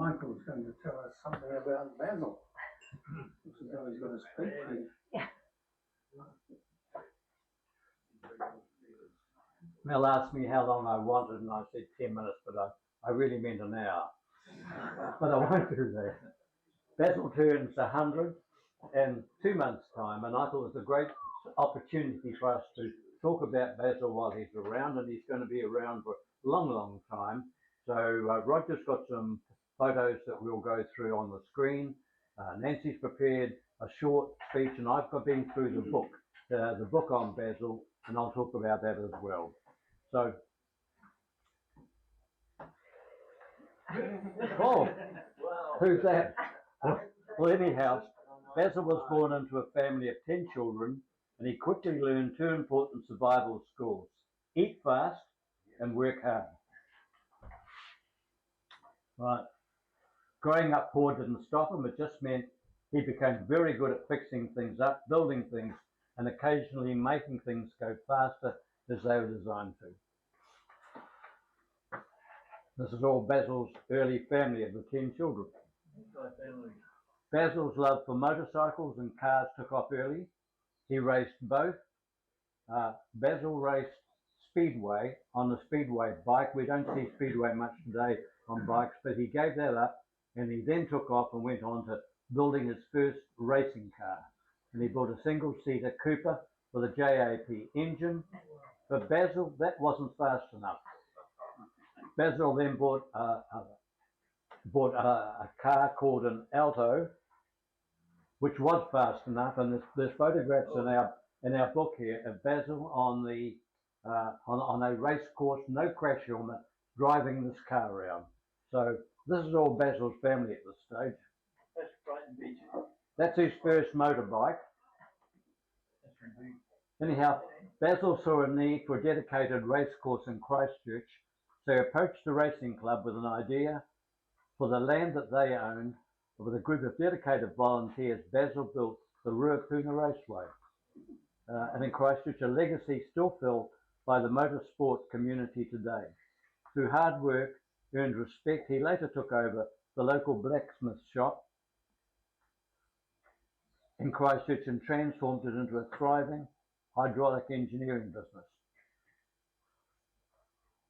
Michael's going to tell us something about Basil. Looks as though he's got a speech here. Yeah. Mel asked me how long I wanted, and I said 10 minutes, but I really meant an hour. But I won't do that. Basil turns 100 in 2 months' time, and I thought it was a great opportunity for us to talk about Basil while he's around, and he's going to be around for a long, long time. So Roger's got some photos that we'll go through on the screen. Nancy's prepared a short speech, and I've been through the book on Basil, and I'll talk about that as well. So, oh, who's that? Well, anyhow, Basil was born into a family of 10 children, and he quickly learned 2 important survival skills: eat fast and work hard. Right. Growing up poor didn't stop him. It just meant he became very good at fixing things up, building things, and occasionally making things go faster as they were designed to. This is all Basil's early family of the 10 children. Basil's love for motorcycles and cars took off early. He raced both. Basil raced Speedway on the Speedway bike. We don't see Speedway much today on bikes, but he gave that up, and he then took off and went on to building his first racing car. And he built a single-seater Cooper with a JAP engine. For Basil, that wasn't fast enough. Basil then bought a car called an Alto, which was fast enough, and there's photographs in our book here of Basil on a race course, no crash helmet, driving this car around. So this is all Basil's family at this stage. That's Brighton Beach. That's his first motorbike. Anyhow, Basil saw a need for a dedicated race course in Christchurch, so he approached the racing club with an idea. For the land that they owned, with a group of dedicated volunteers, Basil built the Ruapuna Raceway. And in Christchurch, a legacy still felt by the motorsport community today. Through hard work, earned respect, he later took over the local blacksmith shop in Christchurch and transformed it into a thriving hydraulic engineering business.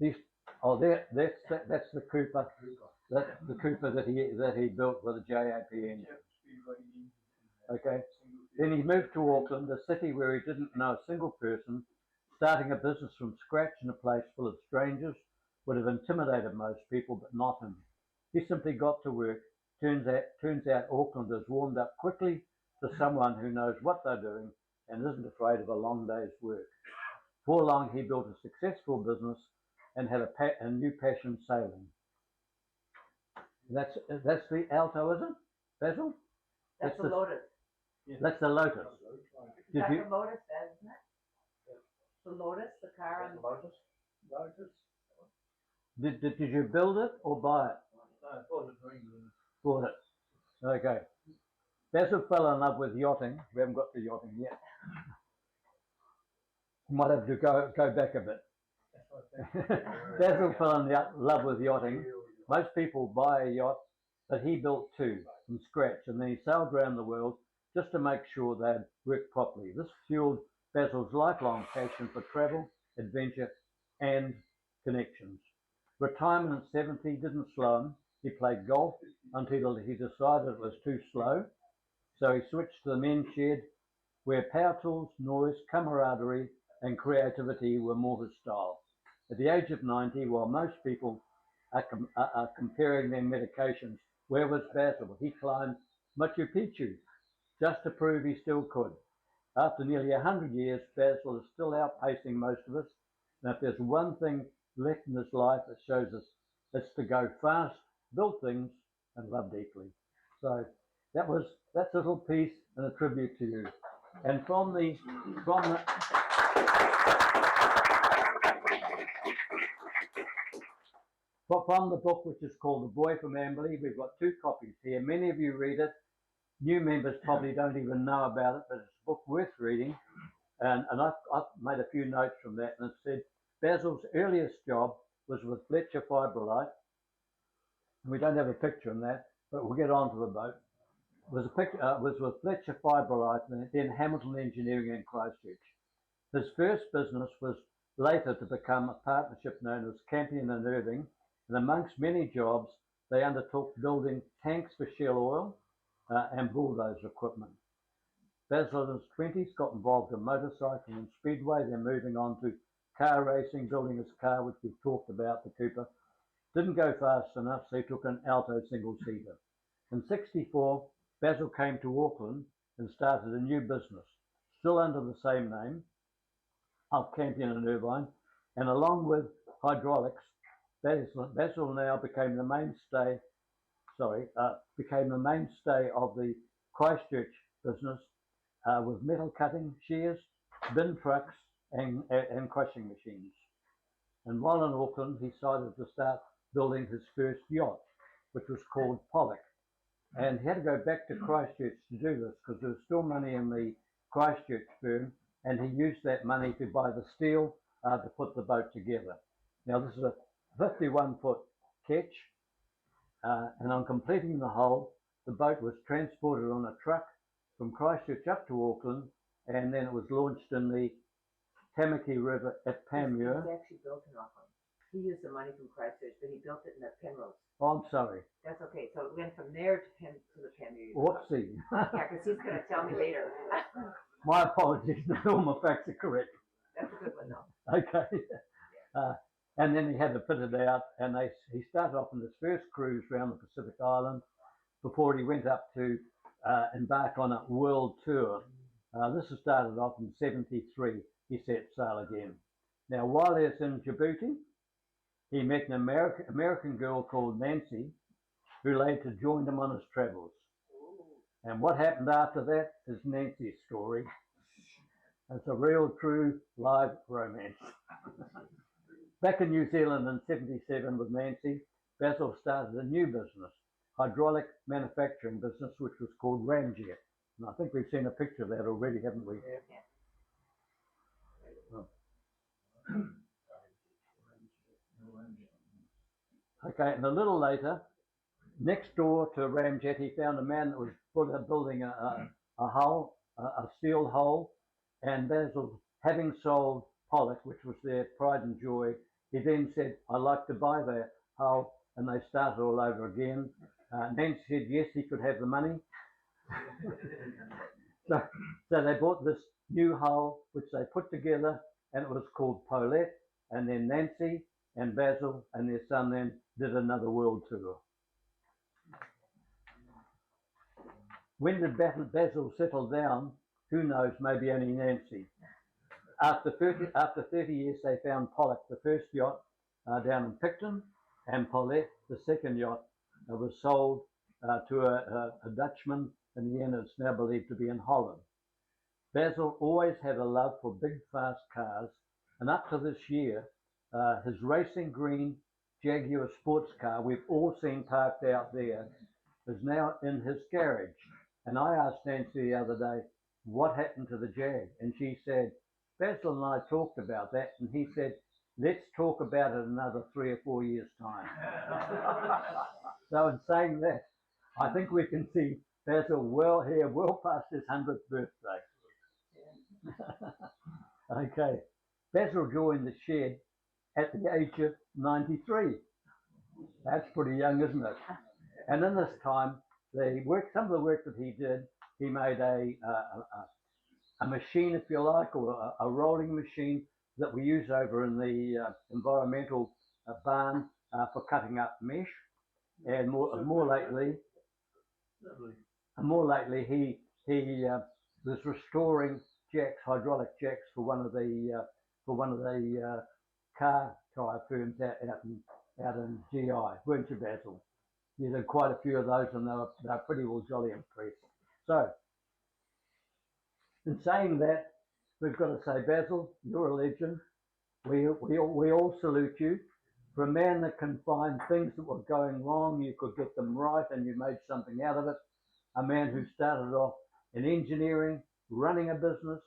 That's the Cooper. That's the Cooper that he built with a JAP engine. Okay. Then he moved to Auckland, a city where he didn't know a single person. Starting a business from scratch in a place full of strangers would have intimidated most people, but not him. He simply got to work. Turns out Auckland has warmed up quickly to someone who knows what they're doing and isn't afraid of a long day's work. Before long, he built a successful business and had a new passion, sailing. That's the Alto, is it, Basil? That's the Lotus. That's the Lotus. Is that the Lotus, isn't it? The Lotus, the car on the Lotus. Did you build it or buy it? No, I bought it for England. Bought it. Okay. Basil fell in love with yachting. We haven't got to yachting yet. Might have to go back a bit. Basil fell in love with yachting. Most people buy a yacht, but he built 2 from scratch, and then he sailed around the world just to make sure they'd work properly. This fueled Basil's lifelong passion for travel, adventure, and connections. Retirement at 70 didn't slow him. He played golf until he decided it was too slow, so he switched to the men's shed, where power tools, noise, camaraderie, and creativity were more his style. At the age of 90, while most people are comparing their medications, where was Basil? He climbed Machu Picchu just to prove he still could. After nearly 100 years, Basil is still outpacing most of us. And if there's one thing left in his life, it shows us it's to go fast, build things, and love deeply. So that's a little piece and a tribute to you. And from the book, which is called The Boy from Amberley, we've got 2 copies here. Many of you read it. New members probably don't even know about it, but it's a book worth reading. And I've made a few notes from that, and it said Basil's earliest job was with Fletcher Fibrillite, We don't have a picture in that, but we'll get on to the boat. It was a picture. Was with Fletcher Fibrolite and then Hamilton Engineering in Christchurch. His first business was later to become a partnership known as Campion and Irving, and amongst many jobs, they undertook building tanks for Shell Oil and bulldozer equipment. Basil in his 20s got involved in motorcycling and speedway, then moving on to car racing, building his car, which we've talked about, the Cooper. Didn't go fast enough, so he took an Alto single-seater. In '64, Basil came to Auckland and started a new business, still under the same name, of Campion and Irvine, and along with hydraulics, Basil now became the mainstay of the Christchurch business with metal cutting, shears, bin trucks, and crushing machines. And while in Auckland, he decided to start building his first yacht, which was called Pollock. And he had to go back to Christchurch to do this because there was still money in the Christchurch firm, and he used that money to buy the steel to put the boat together. Now this is a 51-foot ketch, and on completing the hull, the boat was transported on a truck from Christchurch up to Auckland, and then it was launched in the Tamaki River at Panmure. He actually built in Auckland. He used the money from Christchurch, but he built it in the Penrose. Oh, I'm sorry. That's okay. So it went from there to the Panmure. Whoopsie. Yeah, because he's going to tell me later. My apologies. Not all my facts are correct. That's a good one, though. Okay. And then he had to fit it out, and he started off on his first cruise around the Pacific Island before he went up to embark on a world tour. This started off in '73. He set sail again. Now, while he was in Djibouti, he met an American girl called Nancy, who later joined him on his travels. And what happened after that is Nancy's story. It's a real, true, live romance. Back in New Zealand in '77 with Nancy, Basil started a new business, hydraulic manufacturing business, which was called Ramjet. And I think we've seen a picture of that already, haven't we? Yeah. Oh. Okay, and a little later, next door to Ramjet, he found a man that was building a hull, a steel hull, and Basil, having sold Pollock, which was their pride and joy, he then said, "I'd like to buy their hull," and they started all over again. Nancy said yes, he could have the money. so they bought this new hull, which they put together, and it was called Paulette, and then Nancy and Basil and their son then did another world tour. When did Basil settle down? Who knows, maybe only Nancy. After 30 years, they found Pollock, the first yacht, down in Picton, and Paulette, the second yacht, was sold to a Dutchman. In the end, it's now believed to be in Holland. Basil always had a love for big, fast cars, and up to this year, his racing green Jaguar sports car, we've all seen parked out there, is now in his garage. And I asked Nancy the other day, what happened to the Jag? And she said, Basil and I talked about that, and he said, let's talk about it another 3 or 4 years' time. So in saying that, I think we can see Basil well past his 100th birthday. Okay, Basil joined the shed at the age of 93. That's pretty young, isn't it? And in this time, some of the work that he did, he made a machine, if you like, or a rolling machine that we use over in the environmental barn for cutting up mesh. And more lately, he was restoring hydraulic jacks for one of the car tyre firms out in GI, weren't you, Basil? You did quite a few of those, and they're pretty well jolly impressed. So, in saying that, we've got to say, Basil, you're a legend. We all salute you. For a man that can find things that were going wrong, you could get them right, and you made something out of it. A man who started off in engineering, running a business,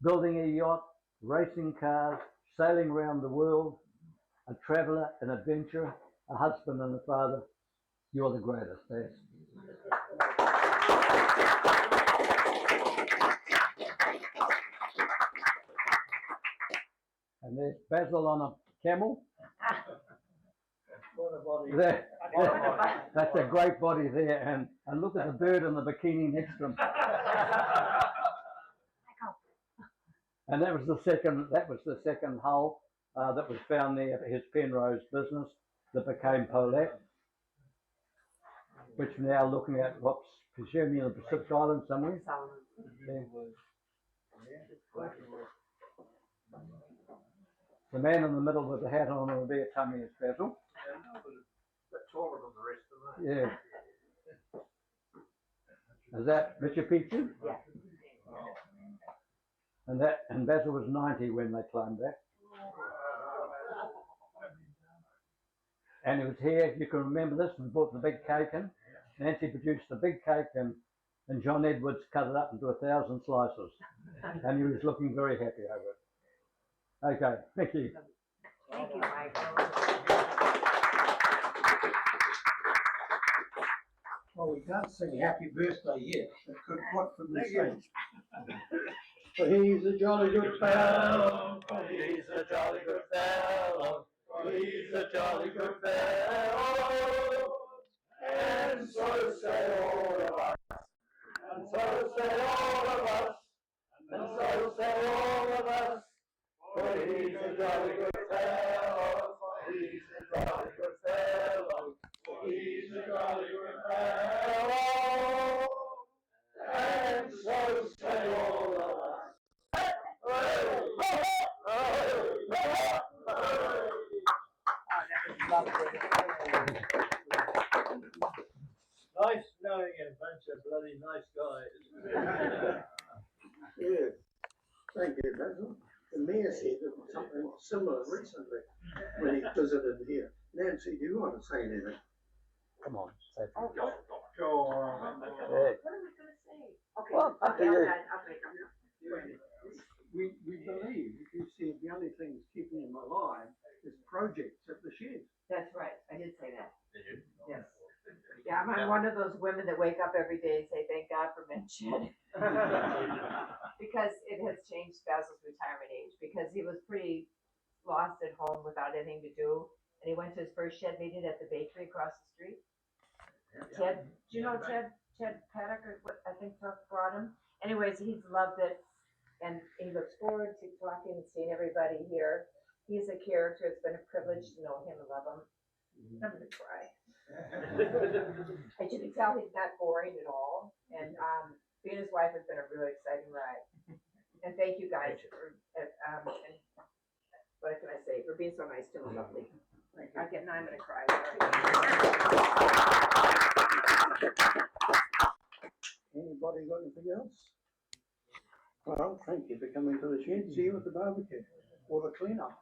building a yacht, racing cars, sailing around the world, a traveller, an adventurer, a husband and a father. You're the greatest, Baz. And there's Basil on a camel. What a body. There, that's a great body there, and look at the bird in the bikini next to him. And that was the second hull that was found there for his Penrose business that became Paulette, which we're now looking at what's presumably in the Pacific Island somewhere. Yeah. The man in the middle with the hat on and the bare tummy is Basil. Bit taller than the rest of them. Yeah. Is that Richard Peachy? Yeah. And Basil was 90 when they climbed that. And it was here, you can remember this, we brought the big cake in. Nancy produced the big cake and John Edwards cut it up into 1,000 slices. And he was looking very happy over it. Okay, thank you. Thank you, Michael. Well, we can't sing happy birthday yet. It could what from the stage. For he's a jolly good fellow. For he's a jolly good fellow. For he's a jolly good fellow. And so say all of us. And so say all of us. And so say all of us. For he's a jolly good fellow. For he's a jolly good fellow. For he's a jolly good fellow. And so say all of us. Nice knowing a bunch of bloody nice guys. Yeah, thank you, Basil. The mayor said something similar recently when he visited here. Nancy, do you want to say anything? Come on, say it. Oh, Go on. Yeah. what are we gonna say? Okay, Well, up to okay, you. I'm done. Okay. We believe, you said the only thing keeping him alive is projects at the shed. That's right, I did say that. Yes. Yeah, I'm one of those women that wake up every day and say, thank God for mention. Because it has changed Basil's retirement age, because he was pretty lost at home without anything to do. And he went to his first shed meeting at the bakery across the street. Ted, do you know Ted Paddock, or what, I think brought him? Anyways, he's loved it. And he looks forward to talking and seeing everybody here. He's a character. It's been a privilege to know him and love him. I'm gonna cry. As you can tell, he's not boring at all. And being his wife has been a really exciting ride. And thank you guys for, and what can I say, for being so nice to him and lovely. Now I'm gonna cry. Anybody got anything else? Well, thank you for coming to the shed. See you at the barbecue or the cleanup.